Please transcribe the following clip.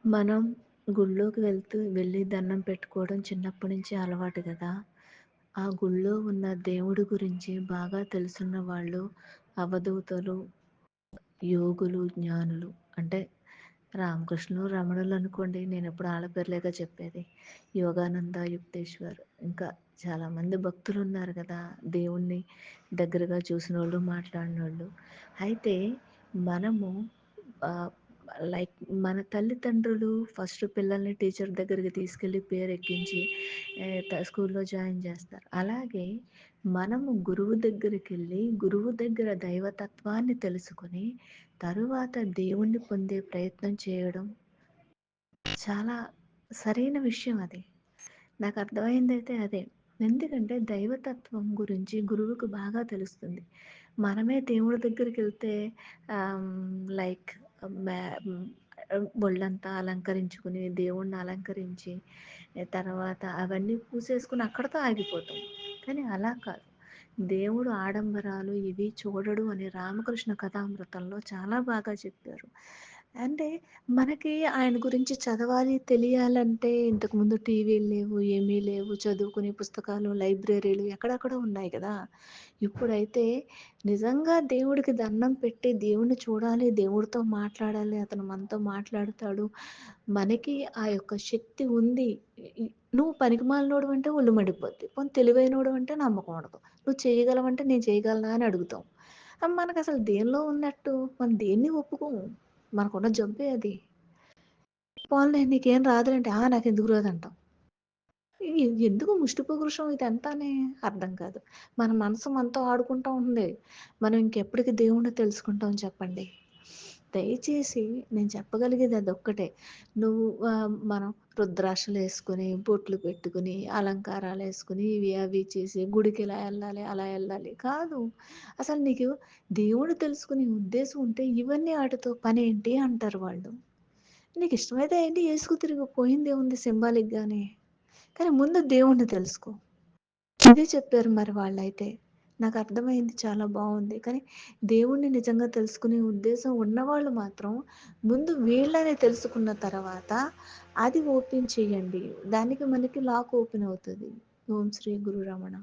మనం గుడిలోకి వెళ్ళి దండం పెట్టుకోవడం చిన్నప్పటి నుంచి అలవాటు గదా! ఆ గుడిలో ఉన్న దేవుడి గురించి బాగా తెలుసున్న వాళ్ళు అవధూతలు, యోగులు, జ్ఞానులు. అంటే రామకృష్ణులు, రమణులు అనుకోండి. నేనెప్పుడు ఆళ్ళ పేర్లేగా చెప్పేది. యోగానంద, యుక్తేశ్వర్ ఇంకా చాలామంది భక్తులున్నారు గదా! దేవుణ్ణి దగ్గరగా చూసినోళ్ళు, మాట్లాడినోళ్ళు. అయితే మనము ఆహ్, లైక్ మన తల్లిదండ్రులు ఫస్ట్ పిల్లల్ని టీచర్ దగ్గరికి తీసుకెళ్ళి పేరెక్కించి స్కూల్లో జాయిన్ చేస్తారు. అలాగే మనము గురువు దగ్గరికెళ్ళి, గురువు దగ్గర దైవతత్వాన్ని తెలుసుకొని, తరువాత దేవుణ్ణి పొందే ప్రయత్నం చేయడం చాలా సరైన విషయం అది. నాకర్థమైందైతే అదే. ఎందుకంటే దైవతత్వం గురించి గురువుకు బాగా తెలుస్తుంది. మనమే దేవుడి దగ్గరికెళ్తే లైక్ మ్యా హ్మ్, ఒళ్ళంతా అలంకరించుకుని, దేవుడిని అలంకరించి, తర్వాత అవన్నీ పూసేసుకొని అక్కడితో ఆగిపోతాం. కానీ అలా కాదు. దేవుడు ఆడంబరాలు ఇవి చూడడు అని రామకృష్ణ కథామృతంలో చాలా బాగా చెప్పారు. అంటే మనకి ఆయన గురించి చదవాలి, తెలియాలంటే ఇంతకుముందు టీవీలు లేవు, ఏమీ లేవు. చదువుకునే పుస్తకాలు, లైబ్రరీలు ఎక్కడెక్కడో ఉన్నాయి కదా! ఇప్పుడైతే నిజంగా దేవుడికి దండం పెట్టి, దేవుడిని చూడాలి, దేవుడితో మాట్లాడాలి, అతను మనతో మాట్లాడతాడు. మనకి ఆ యొక్క శక్తి ఉంది. ఇ నువ్వు పనికిమాలినోడివంటే ఒళ్ళు మండిపోద్ది. పోనీ తెలివైనోడివంటే నమ్మకం ఉండదు. నువ్వు చేయగలవంటే నేను చేయగలనా అని అడుగుతాం. మనకసలు దేనిలో ఉన్నట్టు? మనం దేన్ని ఒప్పుకోము. మనకున్న జబ్బే అది. పోన్లే నీకేం రాదులేంటే, నాకెందుకు రాదంటాం. ఎందుకు ముష్టి పౌరుషం ఇదంతానే అర్థం కాదు. మన మనసు మనతో ఆడుకుంటా ఉంది. మనం ఇంకెప్పటికి దేవుడిని తెలుసుకుంటాం చెప్పండి. దయచేసి నేను చెప్పగలిగేది అదొక్కటే. నువ్వు మనం రుద్రాక్షలేసుకొని, బొట్లు పెట్టుకొని, అలంకారాలేసుకొని, ఇవి అవి చేసి గుడికిలా ఎళ్ళాలి, అలా ఎళ్ళాలి కాదు. అసలు నీకు దేవుడిని తెలుసుకునే ఉద్దేశం ఉంటే ఇవన్నీ ఆటితో పనేంటి అంటారు వాళ్ళు. నీకిష్టమైతే ఏంటి ఏసుకు తిరుగు పోయిందేముంది సింబాలిక్‌గానే. కానీ ముందు దేవుడిని తెలుసుకో. ఇదే చెప్పారు మరి వాళ్ళైతే. నాకర్థమైంది చాలా బావుంది. కానీ దేవుడిని నిజంగా తెలుసుకునే ఉద్దేశం ఉన్నవాళ్ళు మాత్రం ముందు వీళ్ళని తెలుసుకున్న తర్వాత అది ఓపెన్ చేయండి. దానికి మనకి లాక్ ఓపెన్ అవుతది. ఓం శ్రీ గురు రమణ.